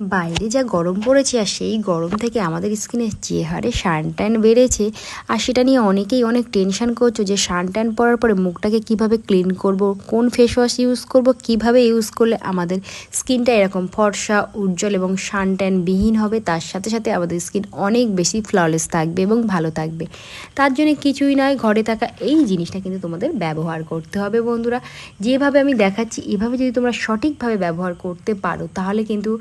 বাইরে যা গরম পড়েছে আর সেই গরম থেকে আমাদের স্কিনে যে হারে সানট্যান বেড়েছে আর সেটা নিয়ে অনেকেই অনেক টেনশন করছো যে সানট্যান পরার পরে মুখটাকে কিভাবে ক্লিন করব, কোন ফেস ওয়াশ ইউজ করব, কিভাবে ইউজ করলে আমাদের স্কিনটা এরকম ফর্সা উজ্জ্বল এবং সানট্যান বিহীন হবে, তার সাথে সাথে আমাদের স্কিন অনেক বেশি ফ্ললেস থাকবে এবং ভালো থাকবে। তার জন্য কিছুই নয়, ঘরে থাকা এই জিনিসটা কিন্তু তোমাদের ব্যবহার করতে হবে। বন্ধুরা, যেভাবে আমি দেখাচ্ছি এভাবে যদি তোমরা সঠিকভাবে ব্যবহার করতে পারো তাহলে কিন্তু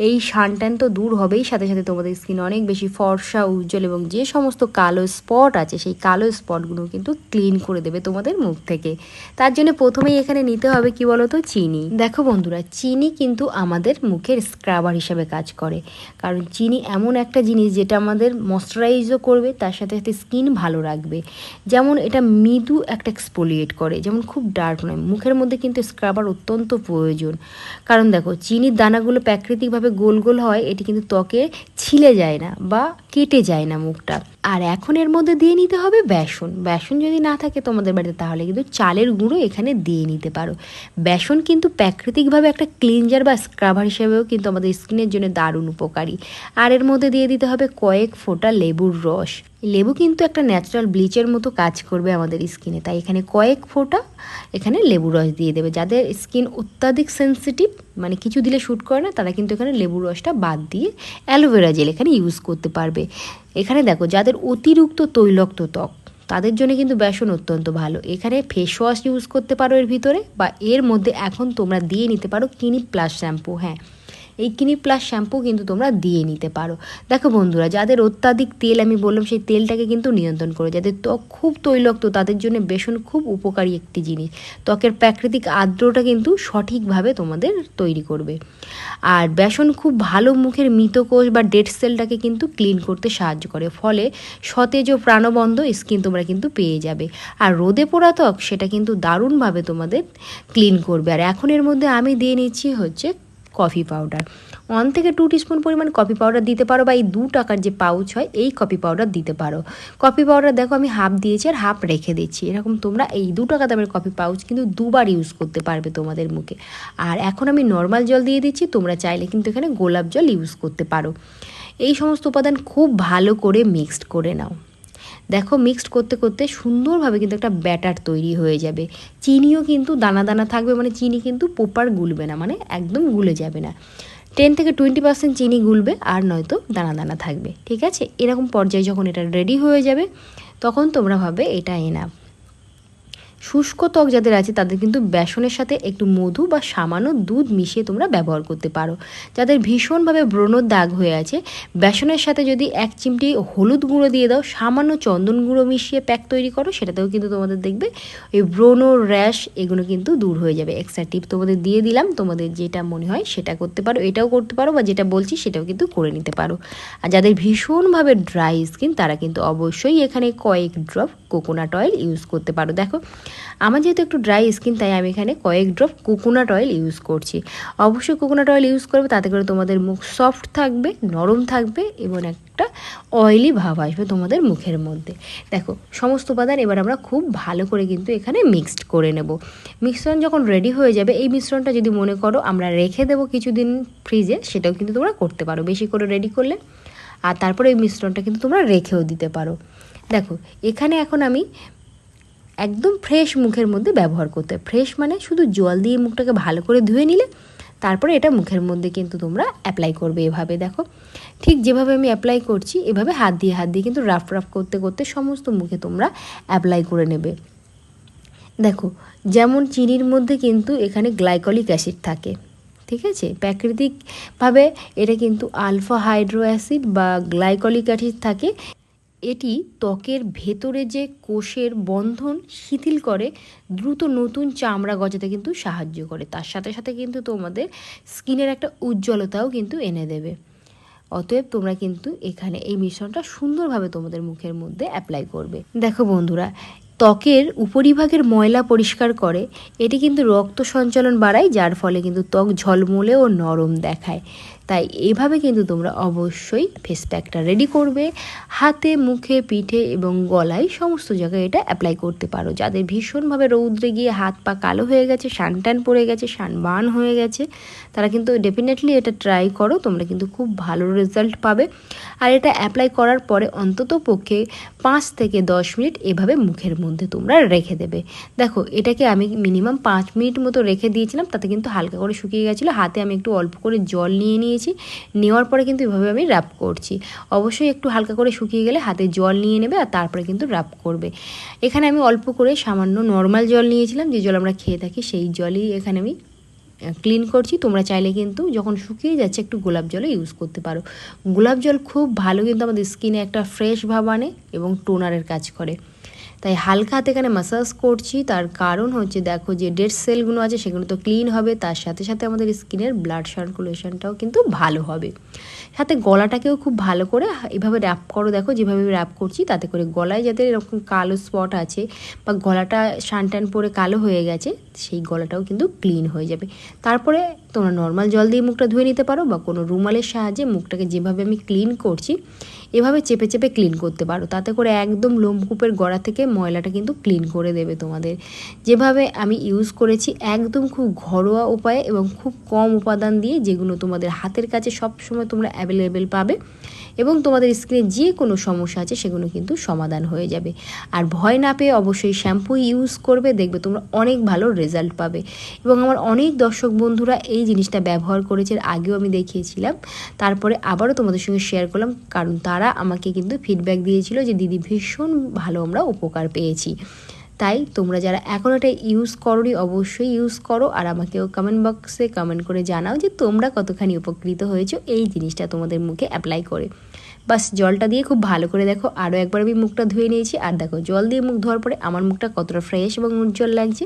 এই সানট্যান তো দূর হবেই, সাথে সাথে তোমাদের স্কিন অনেক বেশি ফর্সা উজ্জ্বল এবং যে সমস্ত কালো স্পট আছে সেই কালো স্পটগুলো কিন্তু ক্লিন করে দেবে তোমাদের মুখ থেকে। তার জন্য প্রথমেই এখানে নিতে হবে কি বলো তো, চিনি। দেখো বন্ধুরা, চিনি কিন্তু আমাদের মুখের স্ক্রাবার হিসাবে কাজ করে, কারণ চিনি এমন একটা জিনিস যেটা আমাদের ময়শ্চারাইজও করবে, তার সাথে সাথে স্কিন ভালো রাখবে। যেমন এটা মৃদু একটা এক্সফোলিয়েট করে, যেমন খুব ডার্ক নয়। মুখের মধ্যে কিন্তু স্ক্রাবার অত্যন্ত প্রয়োজন, কারণ দেখো চিনির দানাগুলো প্রাকৃতিকভাবে গোল গোল হয়, এটি কিন্তু ত্বকে ছিলে যায় না বা কেটে যায় না মুখটা। আর এখন এর মধ্যে দিয়ে নিতে হবে বেসন। বেসন যদি না থাকে তোমাদের বাড়িতে তাহলে কিন্তু চালের গুঁড়ো এখানে দিয়ে নিতে পারো। বেসন কিন্তু প্রাকৃতিকভাবে একটা ক্লিনজার বা স্ক্রাবার হিসেবেও কিন্তু আমাদের স্কিনের জন্য দারুণ উপকারী। আর এর মধ্যে দিয়ে দিতে হবে কয়েক ফোঁটা লেবুর রস। লেবু কিন্তু একটা ন্যাচারাল ব্লিচের মতো কাজ করবে আমাদের স্কিনে, তাই এখানে কয়েক ফোঁটা এখানে লেবু রস দিয়ে দেবে। যাদের স্কিন অত্যাধিক সেন্সিটিভ, মানে কিছু দিলে শ্যুট করে না, তারা কিন্তু এখানে লেবুর রসটা বাদ দিয়ে অ্যালোভেরা জেল এখানে ইউজ করতে পারবে। এখানে দেখো যাদের অতিরিক্ত তৈলাক্ত ত্বক তাদের জন্য কিন্তু বেসন অত্যন্ত ভালো। এখানে ফেস ওয়াশ ইউজ করতে পারো এর ভিতরে, বা এর মধ্যে এখন তোমরা দিয়ে নিতে পারো ক্লিনিক প্লাস শ্যাম্পু। হ্যাঁ, এই ক্লিনিক প্লাস শ্যাম্পু কিন্তু তোমরা দিয়ে নিতে পারো। দেখো বন্ধুরা, যাদের অত্যাধিক তেল আমি বললাম সেই তেলটাকে কিন্তু নিয়ন্ত্রণ করে, যাদের ত্বক খুব তৈলাক্ত তাদের জন্য বেসন খুব উপকারী একটি জিনিস। ত্বকের প্রাকৃতিক আর্দ্রতা কিন্তু সঠিকভাবে তোমাদের তৈরি করবে। আর বেসন খুব ভালো মুখের মৃতকোষ বা ডেড সেলটাকে কিন্তু ক্লিন করতে সাহায্য করে, ফলে সতেজ ও প্রাণবন্ত স্কিন তোমরা কিন্তু পেয়ে যাবে। আর রোদে পোড়া ত্বক সেটা কিন্তু দারুণভাবে তোমাদের ক্লিন করবে। আর এখন এর মধ্যে আমি দিয়ে নিচ্ছি হচ্ছে কফি পাউডার। 1 থেকে 2 টিস্পুন পরিমাণ কফি পাউডার দিতে পারো, বা এই 2 টাকার যে পাউচ হয় এই কফি পাউডার দিতে পারো। কফি পাউডার দেখো আমি হাফ দিয়েছি আর হাফ রেখে দিচ্ছি। এরকম তোমরা এই 2 টাকা দামের কফি পাউচ কিন্তু 2বার ইউজ করতে পারবে তোমাদের মুখে। আর এখন আমি নর্মাল জল দিয়ে দিচ্ছি, তোমরা চাইলে কিন্তু এখানে গোলাপ জল ইউজ করতে পারো। এই সমস্ত উপাদান খুব ভালো করে মিক্সড করে নাও। দেখো মিক্সড করতে করতে সুন্দরভাবে কিন্তু একটা ব্যাটার তৈরি হয়ে যাবে। চিনিও কিন্তু দানা দানা থাকবে, মানে চিনি কিন্তু প্রপার গুলবে না, মানে একদম গুলে যাবে না। 10 থেকে 20% চিনি গুলবে, আর নয়তো দানা দানা থাকবে। ঠিক আছে, এরকম পর্যায়ে যখন এটা রেডি হয়ে যাবে তখন তোমরা ভাবে এটা এনাফ। শুষ্ক ত্বক যাদের আছে তাদের কিন্তু বেসনের সাথে একটু মধু বা সামান্য দুধ মিশিয়ে তোমরা ব্যবহার করতে পারো। যাদের ভীষণভাবে ব্রণর দাগ হয়ে আছে, বেসনের সাথে যদি 1 চিমটি হলুদ গুঁড়ো দিয়ে দাও, সামান্য চন্দন গুঁড়ো মিশিয়ে প্যাক তৈরি করো, সেটাতেও কিন্তু তোমাদের দেখবে এই ব্রণ, র্যাশ এগুলো কিন্তু দূর হয়ে যাবে। এক্সট্রা টিপ তোমাদের দিয়ে দিলাম, তোমাদের যেটা মনে হয় সেটা করতে পারো, এটাও করতে পারো, বা যেটা বলছি সেটাও কিন্তু করে নিতে পারো। আর যাদের ভীষণভাবে ড্রাই স্কিন তারা কিন্তু অবশ্যই এখানে কয়েক ড্রপ কোকোনাট অয়েল ইউজ করতে পারো। দেখো আমার যেহেতু একটু ড্রাই স্কিন তাই আমি এখানে কয়েক ড্রপ কোকোনাট অয়েল ইউজ করছি। অবশ্যই কোকোনাট অয়েল ইউজ করবে, তাতে করে তোমাদের মুখ সফট থাকবে, নরম থাকবে এবং একটা অয়েলি ভাব আসবে তোমাদের মুখের মধ্যে। দেখো সমস্ত উপাদান এবার আমরা খুব ভালো করে কিন্তু এখানে মিক্সড করে নেব। মিশ্রণ যখন রেডি হয়ে যাবে, এই মিশ্রণটা যদি মনে করো আমরা রেখে দেবো কিছুদিন ফ্রিজে, সেটাও কিন্তু তোমরা করতে পারো বেশি করে রেডি করলে। আর তারপরে এই মিশ্রণটা কিন্তু তোমরা রেখেও দিতে পারো। দেখো এখানে এখন আমি একদম ফ্রেশ মুখের মধ্যে ব্যবহার করতে, ফ্রেশ মানে শুধু জল দিয়ে মুখটাকে ভালো করে ধুয়ে নিলে তারপরে এটা মুখের মধ্যে কিন্তু তোমরা অ্যাপ্লাই করবে। এভাবে দেখো ঠিক যেভাবে আমি অ্যাপ্লাই করছি এভাবে হাত দিয়ে কিন্তু রাফ রাফ করতে করতে সমস্ত মুখে তোমরা অ্যাপ্লাই করে নেবে। দেখো যেমন চিনির মধ্যে কিন্তু এখানে গ্লাইকলিক অ্যাসিড থাকে, ঠিক আছে, প্রাকৃতিকভাবে এটা কিন্তু আলফা হাইড্রো অ্যাসিড বা গ্লাইকলিক অ্যাসিড থাকে। এটি ত্বকের ভেতরে যে কোষের বন্ধন শিথিল করে, দ্রুত নতুন চামড়া গজাতে কিন্তু সাহায্য করে, তার সাথে সাথে কিন্তু তোমাদের স্কিনের একটা উজ্জ্বলতাও কিন্তু এনে দেবে। অতএব তোমরা কিন্তু এখানে এই মিশ্রণটা সুন্দরভাবে তোমাদের মুখের মধ্যে অ্যাপ্লাই করবে। দেখো বন্ধুরা, ত্বকের উপরিভাগের ময়লা পরিষ্কার করে, এটি কিন্তু রক্ত সঞ্চালন বাড়ায়, যার ফলে কিন্তু ত্বক ঝলমলে ও নরম দেখায়। তাই এইভাবে কিন্তু তোমরা অবশ্যই ফেস প্যাকটা রেডি করবে। হাতে, মুখে, পিঠে এবং গলায় সমস্ত জায়গায় এটা অ্যাপ্লাই করতে পারো। যাদের ভীষণভাবে রৌদ্রে গিয়ে হাত পা কালো হয়ে গেছে, সানট্যান পড়ে গেছে, সানবার্ন হয়ে গেছে, তারা কিন্তু ডেফিনেটলি এটা ট্রাই করো, তোমরা কিন্তু খুব ভালো রেজাল্ট পাবে। আর এটা অ্যাপ্লাই করার পরে অন্তত পক্ষে 5 থেকে 10 মিনিট এভাবে মুখের মধ্যে তোমরা রেখে দেবে। দেখো এটাকে আমি মিনিমাম 5 মিনিট মতো রেখে দিয়েছিলাম, তাতে কিন্তু হালকা করে শুকিয়ে গেছিলো। হাতে আমি একটু অল্প করে জল নিয়ে নিয়েছি, নেওয়ার পরে কিন্তু এভাবে আমি র্যাপ করছি। অবশ্যই একটু হালকা করে শুকিয়ে গেলে হাতে জল নিয়ে নেবে আর তারপরে কিন্তু র্যাপ করবে। এখানে আমি অল্প করে সামান্য নর্মাল জল নিয়েছিলাম, যে জল আমরা খেয়ে থাকি সেই জলই এখানে আমি ক্লিন করছি। তোমরা চাইলে কিন্তু যখন শুকিয়ে যাচ্ছে একটু গোলাপ জলও ইউজ করতে পারো। গোলাপ জল খুব ভালো, কিন্তু আমাদের স্কিনে একটা ফ্রেশ ভাব আনে এবং টোনারের কাজ করে। তাই হালকা হাতে এখানে ম্যাসাজ করছি, তার কারণ হচ্ছে দেখো যে ডেড সেলগুলো আছে সেগুলো তো ক্লিন হবে, তার সাথে সাথে আমাদের স্কিনের ব্লাড সার্কুলেশনটাও কিন্তু ভালো হবে। সাথে গলাটাকেও খুব ভালো করে এভাবে র্যাপ করো। দেখো যেভাবে র্যাপ করছি তাতে করে গলায় যাদের এরকম কালো স্পট আছে বা গলাটা সানট্যান পরে কালো হয়ে গেছে, সেই গলাটাও কিন্তু ক্লিন হয়ে যাবে। তারপরে তোমরা নর্মাল জল দিয়ে মুখটা ধুয়ে নিতে পারো বা কোনো রুমালের সাহায্যে মুখটাকে যেভাবে আমি ক্লিন করছি এভাবে চেপে চেপে ক্লিন করতে পারো। তাতে করে একদম লোমকূপের গোড়া থেকে ময়লাটা কিন্তু ক্লিন করে দেবে তোমাদের। যেভাবে আমি ইউজ করেছি একদম খুব ঘরোয়া উপায়ে এবং খুব কম উপাদান দিয়ে, যেগুলো তোমাদের হাতের কাছে সবসময় তোমরা অ্যাভেলেবেল পাবে এবং তোমাদের স্কিনে যে কোনো সমস্যা আছে সেগুলো কিন্তু সমাধান হয়ে যাবে। আর ভয় না পেয়ে অবশ্যই শ্যাম্পু ইউজ করবে, দেখবে তোমরা অনেক ভালো রেজাল্ট পাবে। এবং আমার অনেক দর্শক বন্ধুরা এই জিনিসটা ব্যবহার করেছে, আগেও আমি দেখিয়েছিলাম, তারপরে আবারও তোমাদের সঙ্গে শেয়ার করলাম, কারণ তারা আমাকে কিন্তু ফিডব্যাক দিয়েছিল যে দিদি ভীষণ ভালো আমরা উপকার পেয়েছি। তাই তোমরা যারা এখন এটা ইউজ করোনি অবশ্যই ইউজ করো, আর আমাকেও কমেন্ট বক্সে কমেন্ট করে জানাও যে তোমরা কতখানি উপকৃত হয়েছো এই জিনিসটা তোমাদের মুখে অ্যাপ্লাই করে। বাস জলটা দিয়ে খুব ভালো করে দেখো আরও একবার আমি মুখটা ধুয়ে নিয়েছি, আর দেখো জল দিয়ে মুখ ধোয়ার পরে আমার মুখটা কতটা ফ্রেশ এবং উজ্জ্বল লাগছে।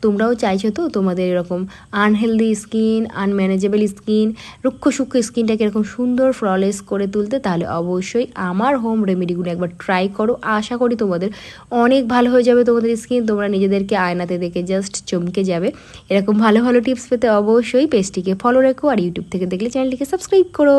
তোমরাও চাইছো তো তোমাদের এরকম আনহেলদি স্কিন, আনম্যানেজেবল স্কিন, রুক্ষ সূক্ষ্ম স্কিনটাকে এরকম সুন্দর ফ্ললেস করে তুলতে, তাহলে অবশ্যই আমার হোম রেমেডিগুলো একবার ট্রাই করো। আশা করি তোমাদের অনেক ভালো হয়ে যাবে তোমাদের স্কিন। তোমরা নিজেদেরকে আয়নাতে দেখে জাস্ট চমকে যাবে। এরকম ভালো ভালো টিপস পেতে অবশ্যই পেজটিকে ফলো রেখো, আর ইউটিউব থেকে দেখলে চ্যানেলটিকে সাবস্ক্রাইব করো।